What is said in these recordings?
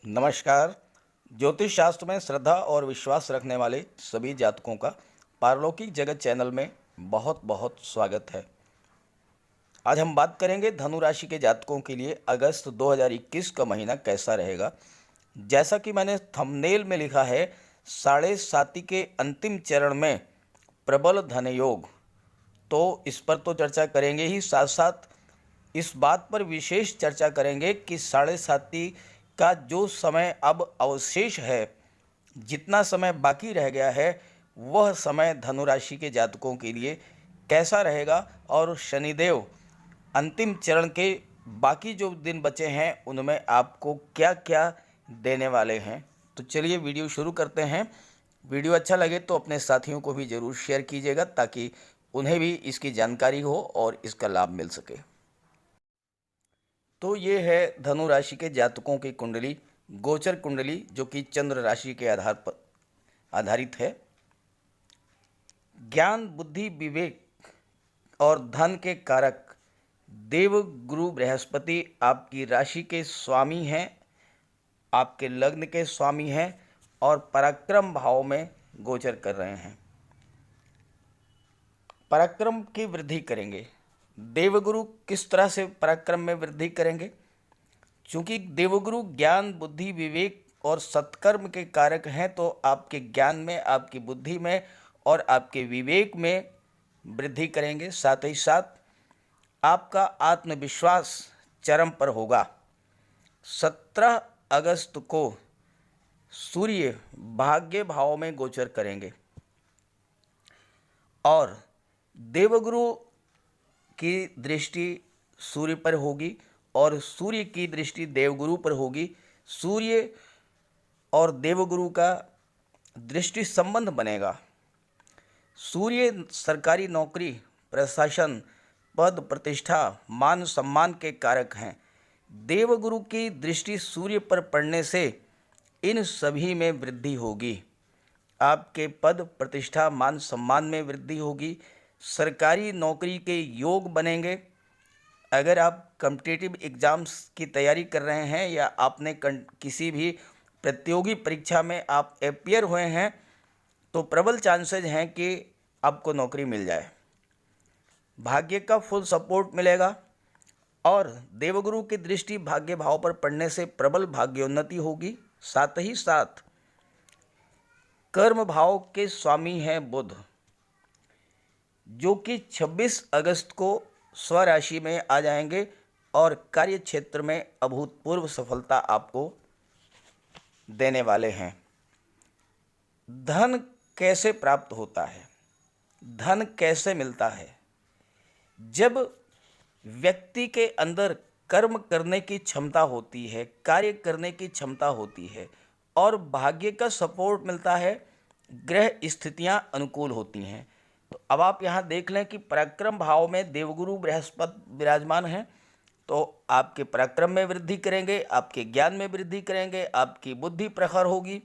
नमस्कार। ज्योतिष शास्त्र में श्रद्धा और विश्वास रखने वाले सभी जातकों का पारलौकिक जगत चैनल में बहुत बहुत स्वागत है। आज हम बात करेंगे धनु राशि के जातकों के लिए अगस्त 2021 का महीना कैसा रहेगा। जैसा कि मैंने थंबनेल में लिखा है, साढ़े साती के अंतिम चरण में प्रबल धन योग, तो इस पर तो चर्चा करेंगे ही, साथ साथ इस बात पर विशेष चर्चा करेंगे कि साढ़े साती का जो समय अब अवशेष है, जितना समय बाकी रह गया है, वह समय धनु राशि के जातकों के लिए कैसा रहेगा और शनिदेव अंतिम चरण के बाकी जो दिन बचे हैं उनमें आपको क्या क्या देने वाले हैं। तो चलिए वीडियो शुरू करते हैं। वीडियो अच्छा लगे तो अपने साथियों को भी ज़रूर शेयर कीजिएगा ताकि उन्हें भी इसकी जानकारी हो और इसका लाभ मिल सके। तो ये है धनु राशि के जातकों की कुंडली, गोचर कुंडली, जो कि चंद्र राशि के आधार पर आधारित है। ज्ञान, बुद्धि, विवेक और धन के कारक देव गुरु बृहस्पति आपकी राशि के स्वामी हैं, आपके लग्न के स्वामी हैं और पराक्रम भाव में गोचर कर रहे हैं। पराक्रम की वृद्धि करेंगे। देवगुरु किस तरह से पराक्रम में वृद्धि करेंगे? चूँकि देवगुरु ज्ञान, बुद्धि, विवेक और सत्कर्म के कारक हैं, तो आपके ज्ञान में, आपकी बुद्धि में और आपके विवेक में वृद्धि करेंगे। साथ ही साथ आपका आत्मविश्वास चरम पर होगा। 17 अगस्त को सूर्य भाग्य भाव में गोचर करेंगे और देवगुरु की दृष्टि सूर्य पर होगी और सूर्य की दृष्टि देवगुरु पर होगी। सूर्य और देवगुरु का दृष्टि संबंध बनेगा। सूर्य सरकारी नौकरी, प्रशासन, पद, प्रतिष्ठा, मान सम्मान के कारक हैं। देवगुरु की दृष्टि सूर्य पर पड़ने से इन सभी में वृद्धि होगी। आपके पद, प्रतिष्ठा, मान सम्मान में वृद्धि होगी। सरकारी नौकरी के योग बनेंगे। अगर आप कॉम्पिटिटिव एग्ज़ाम्स की तैयारी कर रहे हैं या आपने किसी भी प्रतियोगी परीक्षा में आप अपीयर हुए हैं, तो प्रबल चांसेज हैं कि आपको नौकरी मिल जाए। भाग्य का फुल सपोर्ट मिलेगा और देवगुरु की दृष्टि भाग्य भाव पर पड़ने से प्रबल भाग्योन्नति होगी। साथ ही साथ कर्म भाव के स्वामी हैं बुध, जो कि 26 अगस्त को स्वराशि में आ जाएंगे और कार्य क्षेत्र में अभूतपूर्व सफलता आपको देने वाले हैं। धन कैसे प्राप्त होता है? धन कैसे मिलता है? जब व्यक्ति के अंदर कर्म करने की क्षमता होती है, कार्य करने की क्षमता होती है और भाग्य का सपोर्ट मिलता है, ग्रह स्थितियां अनुकूल होती हैं। तो अब आप यहाँ देख लें कि पराक्रम भाव में देवगुरु बृहस्पति विराजमान हैं, तो आपके पराक्रम में वृद्धि करेंगे, आपके ज्ञान में वृद्धि करेंगे, आपकी बुद्धि प्रखर होगी।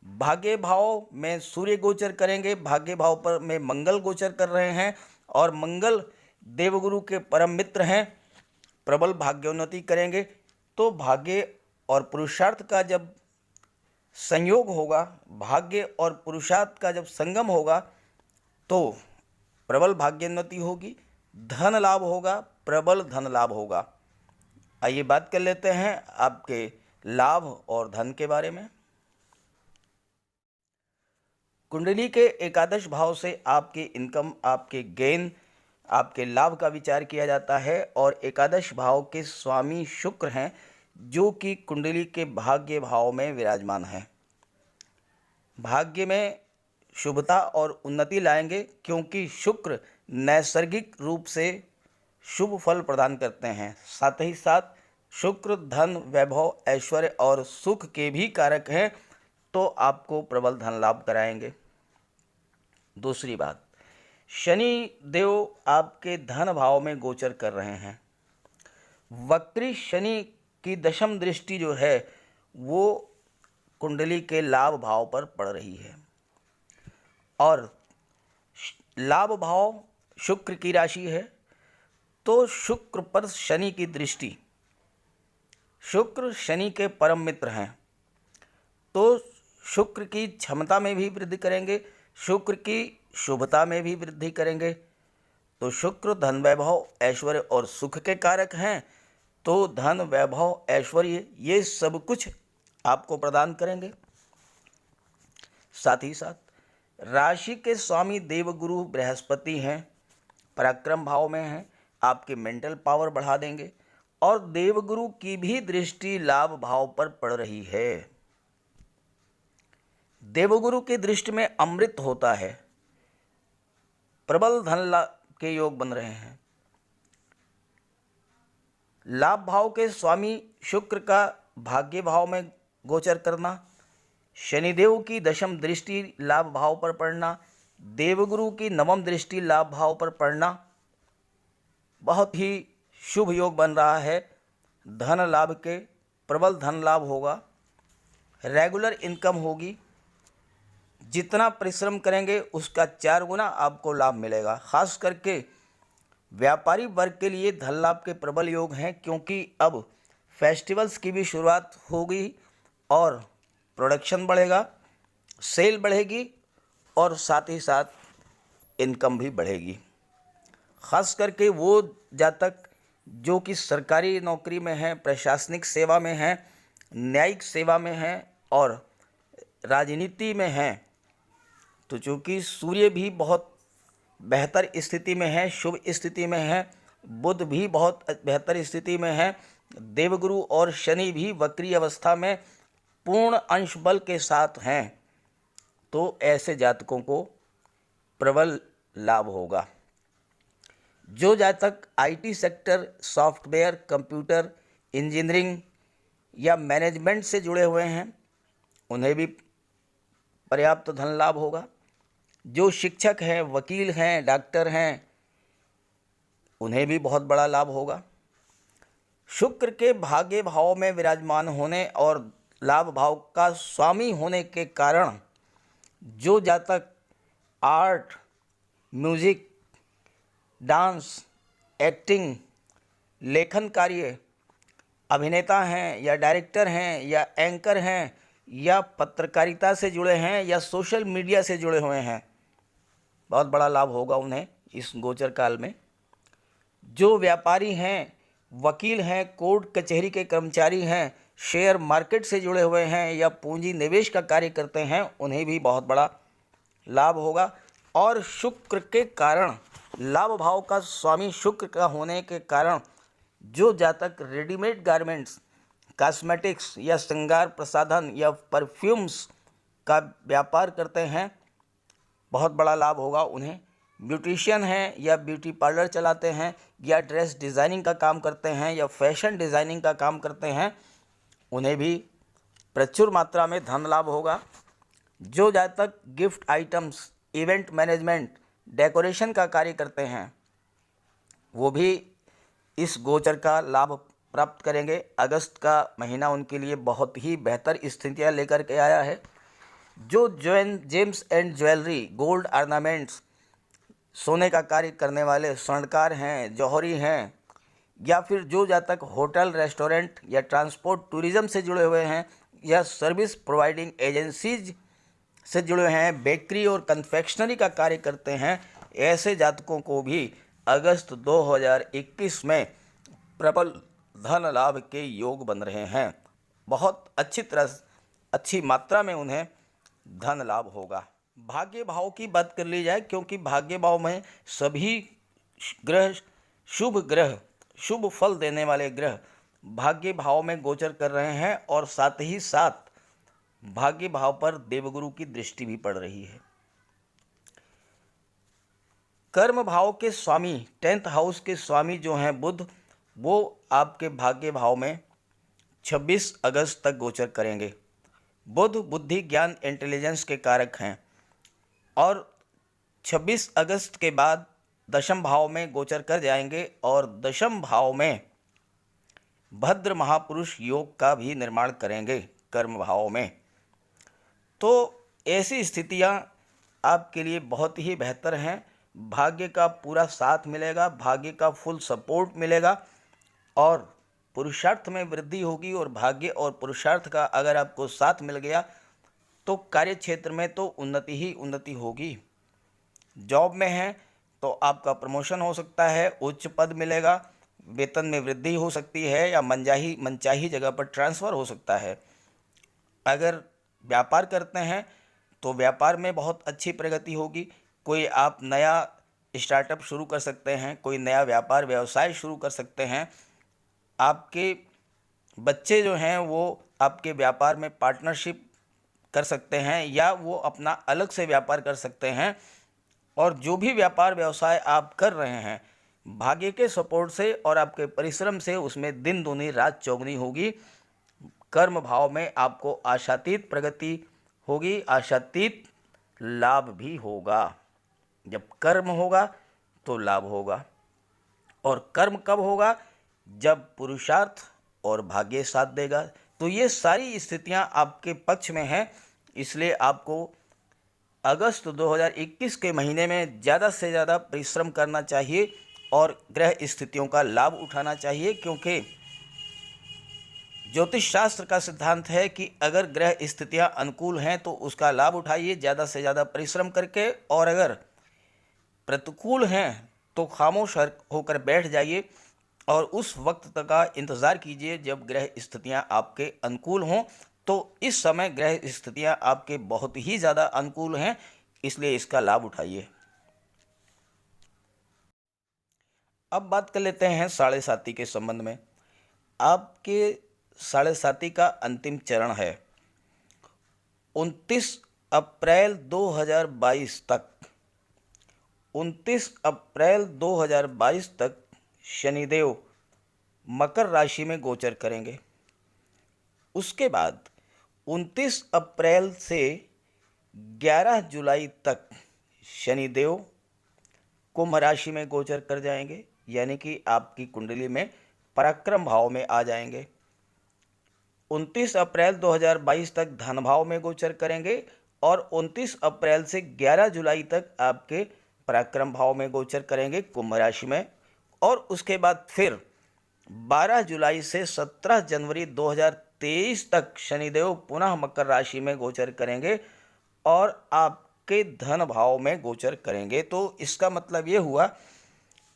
भाग्य भाव में सूर्य गोचर करेंगे, भाग्य भाव पर में मंगल गोचर कर रहे हैं और मंगल देवगुरु के परम मित्र हैं, प्रबल भाग्योन्नति करेंगे। तो भाग्य और पुरुषार्थ का जब संयोग होगा, भाग्य और पुरुषार्थ का जब संगम होगा, तो प्रबल भाग्योन्नति होगी, धन लाभ होगा, प्रबल धन लाभ होगा। आइए बात कर लेते हैं आपके लाभ और धन के बारे में। कुंडली के एकादश भाव से आपकी इनकम, आपके गेन, आपके लाभ का विचार किया जाता है और एकादश भाव के स्वामी शुक्र हैं, जो कि कुंडली के भाग्य भाव में विराजमान हैं। भाग्य में शुभता और उन्नति लाएंगे, क्योंकि शुक्र नैसर्गिक रूप से शुभ फल प्रदान करते हैं। साथ ही साथ शुक्र धन, वैभव, ऐश्वर्य और सुख के भी कारक हैं, तो आपको प्रबल धन लाभ कराएंगे। दूसरी बात, शनि देव आपके धन भाव में गोचर कर रहे हैं। वक्री शनि की दशम दृष्टि जो है वो कुंडली के लाभ भाव पर पड़ रही है और लाभ भाव शुक्र की राशि है, तो शुक्र पर शनि की दृष्टि शुक्र शनि के परम मित्र हैं, तो शुक्र की क्षमता में भी वृद्धि करेंगे, शुक्र की शुभता में भी वृद्धि करेंगे। तो शुक्र धन वैभव ऐश्वर्य और सुख के कारक हैं, तो धन वैभव ऐश्वर्य ये सब कुछ आपको प्रदान करेंगे। साथ ही साथ राशि के स्वामी देवगुरु बृहस्पति हैं, पराक्रम भाव में हैं, आपके मेंटल पावर बढ़ा देंगे। और देवगुरु की भी दृष्टि लाभ भाव पर पड़ रही है। देवगुरु की दृष्टि में अमृत होता है, प्रबल धन लाभ के योग बन रहे हैं। लाभ भाव के स्वामी शुक्र का भाग्य भाव में गोचर करना, शनिदेव की दशम दृष्टि लाभ भाव पर पड़ना, देवगुरु की नवम दृष्टि लाभ भाव पर पड़ना बहुत ही शुभ योग बन रहा है। धन लाभ के प्रबल धन लाभ होगा, रेगुलर इनकम होगी, जितना परिश्रम करेंगे उसका 4 गुना आपको लाभ मिलेगा। खास करके व्यापारी वर्ग के लिए धन लाभ के प्रबल योग हैं, क्योंकि अब फेस्टिवल्स की भी शुरुआत होगी और प्रोडक्शन बढ़ेगा, सेल बढ़ेगी और साथ ही साथ इनकम भी बढ़ेगी। खास करके वो जातक जो कि सरकारी नौकरी में हैं, प्रशासनिक सेवा में हैं, न्यायिक सेवा में हैं और राजनीति में हैं, तो चूँकि सूर्य भी बहुत बेहतर स्थिति में है, शुभ स्थिति में है, बुध भी बहुत बेहतर स्थिति में है, देवगुरु और शनि भी वक्री अवस्था में पूर्ण अंश बल के साथ हैं, तो ऐसे जातकों को प्रबल लाभ होगा। जो जातक IT sector, software, computer, engineering या मैनेजमेंट से जुड़े हुए हैं, उन्हें भी पर्याप्त धन लाभ होगा। जो शिक्षक हैं, वकील हैं, डॉक्टर हैं, उन्हें भी बहुत बड़ा लाभ होगा। शुक्र के भाग्य भाव में विराजमान होने और लाभ भाव का स्वामी होने के कारण जो जातक आर्ट, म्यूजिक, डांस, एक्टिंग, लेखन कार्य, अभिनेता हैं या डायरेक्टर हैं या एंकर हैं या पत्रकारिता से जुड़े हैं या सोशल मीडिया से जुड़े हुए हैं, बहुत बड़ा लाभ होगा उन्हें इस गोचर काल में। जो व्यापारी हैं, वकील हैं, कोर्ट कचहरी के कर्मचारी हैं, शेयर मार्केट से जुड़े हुए हैं या पूंजी निवेश का कार्य करते हैं, उन्हें भी बहुत बड़ा लाभ होगा। और शुक्र के कारण, लाभ भाव का स्वामी शुक्र का होने के कारण जो जातक रेडीमेड गारमेंट्स, कॉस्मेटिक्स या श्रृंगार प्रसाधन या परफ्यूम्स का व्यापार करते हैं, बहुत बड़ा लाभ होगा उन्हें। ब्यूटिशियन हैं या ब्यूटी पार्लर चलाते हैं या ड्रेस डिज़ाइनिंग का काम करते हैं या फैशन डिज़ाइनिंग का काम करते हैं, उन्हें भी प्रचुर मात्रा में धन लाभ होगा। जो जातक gift items, event management, decoration का कार्य करते हैं, वो भी इस गोचर का लाभ प्राप्त करेंगे। अगस्त का महीना उनके लिए बहुत ही बेहतर स्थितियाँ लेकर के आया है। जो James and jewellery, gold ornaments, सोने का कार्य करने वाले स्वर्णकार हैं, जौहरी हैं, या फिर जो जातक होटल, रेस्टोरेंट या ट्रांसपोर्ट, टूरिज़्म से जुड़े हुए हैं या सर्विस प्रोवाइडिंग एजेंसीज से जुड़े हैं, बेकरी और कन्फेक्शनरी का कार्य करते हैं, ऐसे जातकों को भी अगस्त 2021 में प्रबल धन लाभ के योग बन रहे हैं। बहुत अच्छी तरह, अच्छी मात्रा में उन्हें धन लाभ होगा। भाग्य भाव की बात कर ली जाए, क्योंकि भाग्य भाव में सभी ग्रह, शुभ फल देने वाले ग्रह भाग्य भाव में गोचर कर रहे हैं और साथ ही साथ भाग्य भाव पर देवगुरु की दृष्टि भी पड़ रही है। कर्म भाव के स्वामी, 10th हाउस के स्वामी जो हैं बुध, वो आपके भाग्य भाव में 26 अगस्त तक गोचर करेंगे। बुध बुद्धि, ज्ञान, इंटेलिजेंस के कारक हैं और 26 अगस्त के बाद दशम भाव में गोचर कर जाएंगे और दशम भाव में भद्र महापुरुष योग का भी निर्माण करेंगे कर्म भाव में। तो ऐसी स्थितियां आपके लिए बहुत ही बेहतर हैं। भाग्य का पूरा साथ मिलेगा, भाग्य का फुल सपोर्ट मिलेगा और पुरुषार्थ में वृद्धि होगी और भाग्य और पुरुषार्थ का अगर आपको साथ मिल गया तो कार्य क्षेत्र में तो उन्नति ही उन्नति होगी। जॉब में हैं तो आपका प्रमोशन हो सकता है, उच्च पद मिलेगा, वेतन में वृद्धि हो सकती है या मनचाही जगह पर ट्रांसफ़र हो सकता है। अगर व्यापार करते हैं तो व्यापार में बहुत अच्छी प्रगति होगी। कोई आप नया स्टार्टअप शुरू कर सकते हैं, कोई नया व्यापार व्यवसाय शुरू कर सकते हैं। आपके बच्चे जो हैं वो आपके व्यापार में पार्टनरशिप कर सकते हैं या वो अपना अलग से व्यापार कर सकते हैं। और जो भी व्यापार व्यवसाय आप कर रहे हैं, भाग्य के सपोर्ट से और आपके परिश्रम से उसमें दिन दूनी रात चौगुनी होगी। कर्म भाव में आपको आशातीत प्रगति होगी, आशातीत लाभ भी होगा। जब कर्म होगा तो लाभ होगा। और कर्म कब होगा? जब पुरुषार्थ और भाग्य साथ देगा। तो ये सारी स्थितियां आपके पक्ष में हैं, इसलिए आपको अगस्त 2021 के महीने में ज़्यादा से ज़्यादा परिश्रम करना चाहिए और ग्रह स्थितियों का लाभ उठाना चाहिए। क्योंकि ज्योतिष शास्त्र का सिद्धांत है कि अगर ग्रह स्थितियां अनुकूल हैं तो उसका लाभ उठाइए ज़्यादा से ज़्यादा परिश्रम करके, और अगर प्रतिकूल हैं तो खामोश होकर बैठ जाइए और उस वक्त तक का इंतज़ार कीजिए जब ग्रह स्थितियां आपके अनुकूल हों। तो इस समय ग्रह स्थितियां आपके बहुत ही ज़्यादा अनुकूल हैं, इसलिए इसका लाभ उठाइए। अब बात कर लेते हैं साढ़े साती के संबंध में। आपके साढ़े साती का अंतिम चरण है 29 अप्रैल 2022 तक। 29 अप्रैल 2022 तक शनिदेव मकर राशि में गोचर करेंगे। उसके बाद 29 अप्रैल से 11 जुलाई तक शनिदेव कुंभ राशि में गोचर कर जाएंगे, यानी कि आपकी कुंडली में पराक्रम भाव में आ जाएंगे। 29 अप्रैल 2022 तक धन भाव में गोचर करेंगे और 29 अप्रैल से 11 जुलाई तक आपके पराक्रम भाव में गोचर करेंगे कुंभ राशि में। और उसके बाद फिर 12 जुलाई से 17 जनवरी 2023 तक शनिदेव पुनः मकर राशि में गोचर करेंगे और आपके धन भाव में गोचर करेंगे। तो इसका मतलब ये हुआ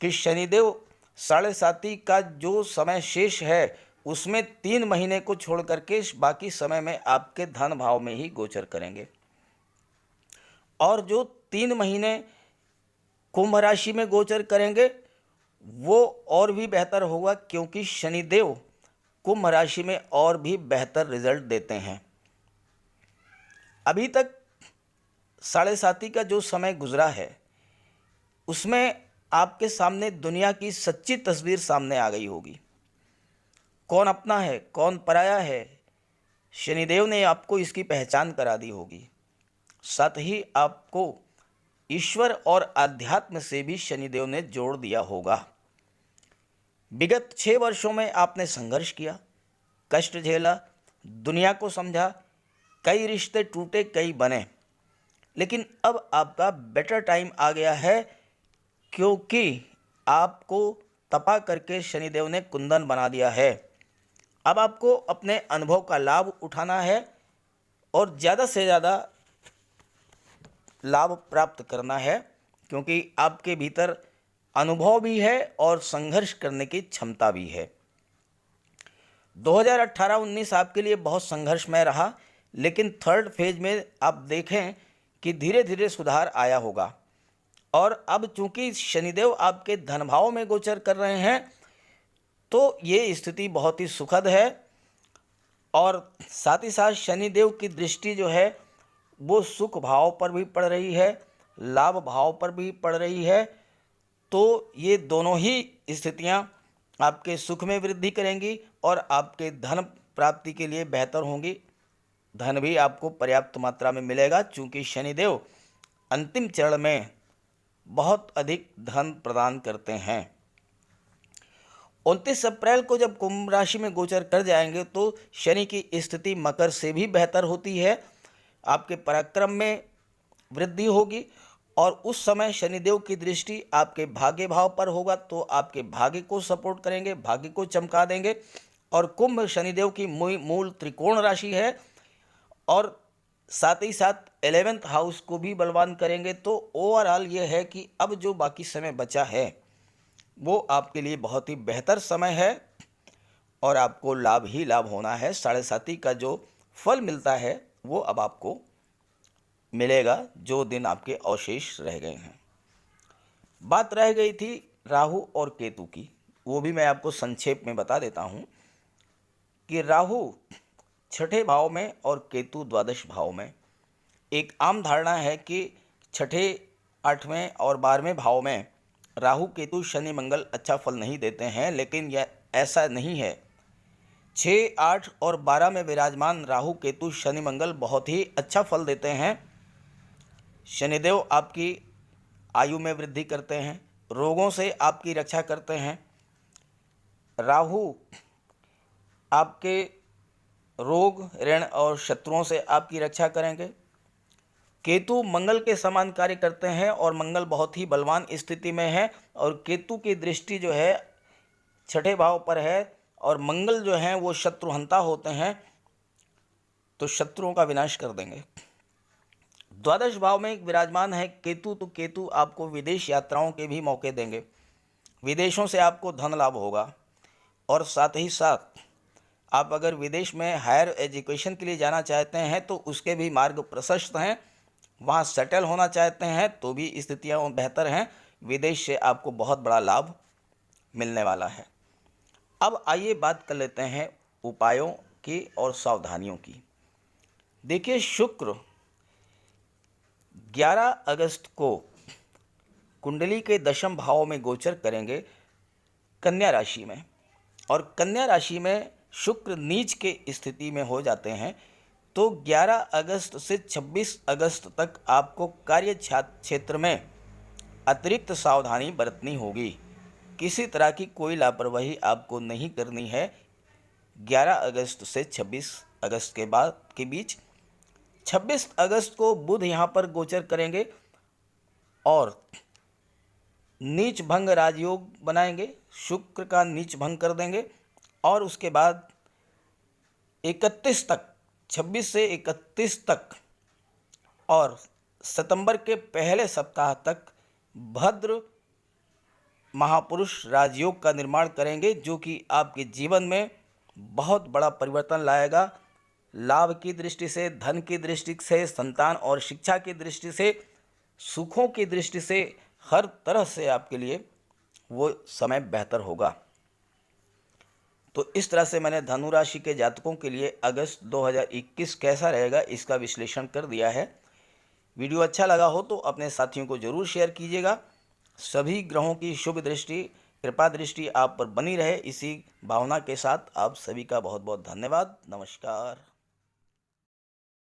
कि शनिदेव साढ़े साती का जो समय शेष है उसमें 3 महीने को छोड़ करके बाकी समय में आपके धन भाव में ही गोचर करेंगे। और जो 3 महीने कुंभ राशि में गोचर करेंगे वो और भी बेहतर होगा, क्योंकि शनिदेव कुंभ राशि में और भी बेहतर रिजल्ट देते हैं। अभी तक साढ़े साती का जो समय गुजरा है उसमें आपके सामने दुनिया की सच्ची तस्वीर सामने आ गई होगी। कौन अपना है, कौन पराया है, शनिदेव ने आपको इसकी पहचान करा दी होगी। साथ ही आपको ईश्वर और आध्यात्म से भी शनिदेव ने जोड़ दिया होगा। विगत 6 वर्षों में आपने संघर्ष किया, कष्ट झेला, दुनिया को समझा, कई रिश्ते टूटे, कई बने, लेकिन अब आपका बेटर टाइम आ गया है, क्योंकि आपको तपा करके शनिदेव ने कुंदन बना दिया है। अब आपको अपने अनुभव का लाभ उठाना है और ज़्यादा से ज़्यादा लाभ प्राप्त करना है, क्योंकि आपके भीतर अनुभव भी है और संघर्ष करने की क्षमता भी है। 2018-19 आपके लिए बहुत संघर्षमय रहा, लेकिन थर्ड फेज में आप देखें कि धीरे धीरे सुधार आया होगा। और अब चूंकि शनिदेव आपके धन भाव में गोचर कर रहे हैं तो ये स्थिति बहुत ही सुखद है। और साथ ही साथ शनिदेव की दृष्टि जो है वो सुख भाव पर भी पड़ रही है, लाभ भाव पर भी पड़ रही है। तो ये दोनों ही स्थितियां आपके सुख में वृद्धि करेंगी और आपके धन प्राप्ति के लिए बेहतर होंगी। धन भी आपको पर्याप्त मात्रा में मिलेगा, चूँकि शनिदेव अंतिम चरण में बहुत अधिक धन प्रदान करते हैं। 29 अप्रैल को जब कुंभ राशि में गोचर कर जाएंगे तो शनि की स्थिति मकर से भी बेहतर होती है। आपके पराक्रम में वृद्धि होगी और उस समय शनिदेव की दृष्टि आपके भाग्य भाव पर होगा, तो आपके भाग्य को सपोर्ट करेंगे, भाग्य को चमका देंगे। और कुंभ शनिदेव की मूल त्रिकोण राशि है, और साथ ही साथ 11th हाउस को भी बलवान करेंगे। तो ओवरऑल ये है कि अब जो बाकी समय बचा है वो आपके लिए बहुत ही बेहतर समय है और आपको लाभ ही लाभ होना है। 7.5 का जो फल मिलता है वो अब आपको मिलेगा, जो दिन आपके अवशेष रह गए हैं। बात रह गई थी राहु और केतु की, वो भी मैं आपको संक्षेप में बता देता हूँ कि राहु 6ठे भाव में और केतु द्वादश भाव में। एक आम धारणा है कि 6ठे, 8वें और 12वें भाव में राहु केतु शनि मंगल अच्छा फल नहीं देते हैं, लेकिन यह ऐसा नहीं है। 6, 8 और 12 में विराजमान राहु केतु शनि मंगल बहुत ही अच्छा फल देते हैं। शनिदेव आपकी आयु में वृद्धि करते हैं, रोगों से आपकी रक्षा करते हैं। राहु आपके रोग, ऋण और शत्रुओं से आपकी रक्षा करेंगे। केतु मंगल के समान कार्य करते हैं और मंगल बहुत ही बलवान स्थिति में है, और केतु की दृष्टि जो है 6ठे भाव पर है, और मंगल जो हैं वो शत्रुहंता होते हैं, तो शत्रुओं का विनाश कर देंगे। द्वादश भाव में एक विराजमान है केतु, तो केतु आपको विदेश यात्राओं के भी मौके देंगे। विदेशों से आपको धन लाभ होगा, और साथ ही साथ आप अगर विदेश में हायर एजुकेशन के लिए जाना चाहते हैं तो उसके भी मार्ग प्रशस्त हैं। वहाँ सेटल होना चाहते हैं तो भी स्थितियाँ बेहतर हैं। विदेश से आपको बहुत बड़ा लाभ मिलने वाला है। अब आइए बात कर लेते हैं उपायों की और सावधानियों की। देखिए, शुक्र 11 अगस्त को कुंडली के 10वें भाव में गोचर करेंगे कन्या राशि में, और कन्या राशि में शुक्र नीच के स्थिति में हो जाते हैं। तो 11 अगस्त से 26 अगस्त तक आपको कार्य क्षेत्र में अतिरिक्त सावधानी बरतनी होगी। किसी तरह की कोई लापरवाही आपको नहीं करनी है। 11 अगस्त से 26 अगस्त के बीच 26 अगस्त को बुध यहाँ पर गोचर करेंगे और नीच भंग राजयोग बनाएंगे, शुक्र का नीच भंग कर देंगे, और उसके बाद 31 तक, 26 से 31 तक और सितंबर के पहले सप्ताह तक भद्र महापुरुष राजयोग का निर्माण करेंगे, जो कि आपके जीवन में बहुत बड़ा परिवर्तन लाएगा। लाभ की दृष्टि से, धन की दृष्टि से, संतान और शिक्षा की दृष्टि से, सुखों की दृष्टि से, हर तरह से आपके लिए वो समय बेहतर होगा। तो इस तरह से मैंने धनु राशि के जातकों के लिए अगस्त 2021 कैसा रहेगा इसका विश्लेषण कर दिया है। वीडियो अच्छा लगा हो तो अपने साथियों को जरूर शेयर कीजिएगा। सभी ग्रहों की शुभ दृष्टि, कृपा दृष्टि आप पर बनी रहे, इसी भावना के साथ आप सभी का बहुत बहुत धन्यवाद। नमस्कार।